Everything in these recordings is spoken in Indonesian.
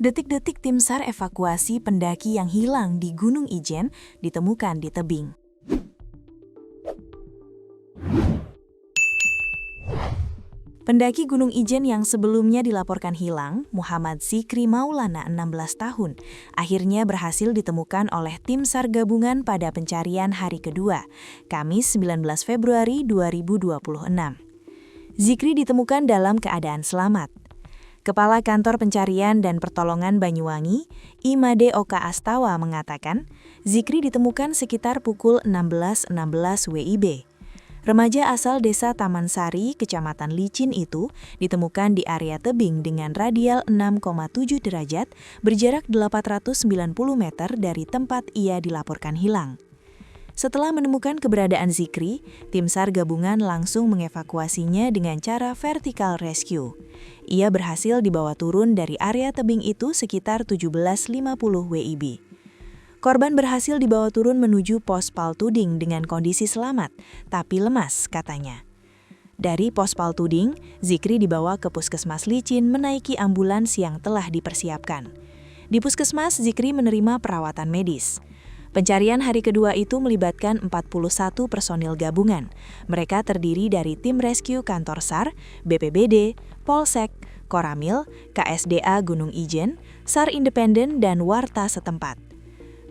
Detik-detik tim SAR evakuasi pendaki yang hilang di Gunung Ijen ditemukan di tebing. Pendaki Gunung Ijen yang sebelumnya dilaporkan hilang, Muhammad Zikri Maulana 16 tahun, akhirnya berhasil ditemukan oleh tim SAR gabungan pada pencarian hari kedua, Kamis 19 Februari 2026. Zikri ditemukan dalam keadaan selamat. Kepala Kantor Pencarian dan Pertolongan Banyuwangi, Imade Oka Astawa mengatakan, Zikri ditemukan sekitar pukul 16.16 WIB. Remaja asal desa Taman Sari, Kecamatan Licin itu ditemukan di area tebing dengan radial 6,7 derajat berjarak 890 meter dari tempat ia dilaporkan hilang. Setelah menemukan keberadaan Zikri, tim SAR gabungan langsung mengevakuasinya dengan cara vertical rescue. Ia berhasil dibawa turun dari area tebing itu sekitar 17.50 WIB. Korban berhasil dibawa turun menuju pos Paltuding dengan kondisi selamat, tapi lemas, katanya. Dari pos Paltuding, Zikri dibawa ke Puskesmas Licin menaiki ambulans yang telah dipersiapkan. Di Puskesmas, Zikri menerima perawatan medis. Pencarian hari kedua itu melibatkan 41 personil gabungan. Mereka terdiri dari tim rescue kantor SAR, BPBD, Polsek, Koramil, KSDA Gunung Ijen, SAR Independen, dan warta setempat.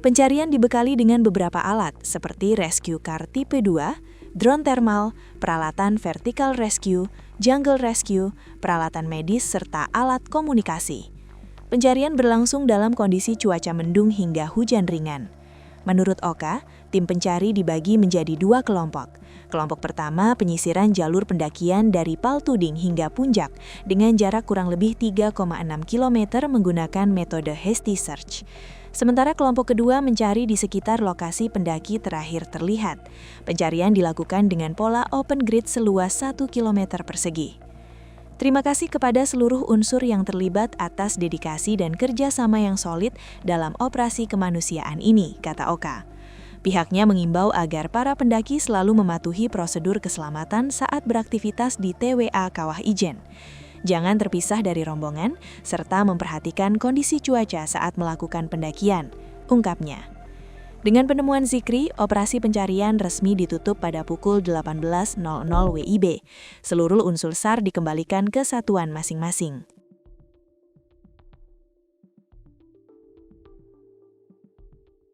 Pencarian dibekali dengan beberapa alat seperti rescue car tipe 2, drone thermal, peralatan vertical rescue, jungle rescue, peralatan medis, serta alat komunikasi. Pencarian berlangsung dalam kondisi cuaca mendung hingga hujan ringan. Menurut Oka, tim pencari dibagi menjadi dua kelompok. Kelompok pertama penyisiran jalur pendakian dari Paltuding hingga Puncak dengan jarak kurang lebih 3,6 km menggunakan metode Hasty Search. Sementara kelompok kedua mencari di sekitar lokasi pendaki terakhir terlihat. Pencarian dilakukan dengan pola open grid seluas 1 km persegi. Terima kasih kepada seluruh unsur yang terlibat atas dedikasi dan kerjasama yang solid dalam operasi kemanusiaan ini, kata Oka. Pihaknya mengimbau agar para pendaki selalu mematuhi prosedur keselamatan saat beraktivitas di TWA Kawah Ijen. Jangan terpisah dari rombongan, serta memperhatikan kondisi cuaca saat melakukan pendakian, ungkapnya. Dengan penemuan Zikri, operasi pencarian resmi ditutup pada pukul 18.00 WIB. Seluruh unsur SAR dikembalikan ke satuan masing-masing.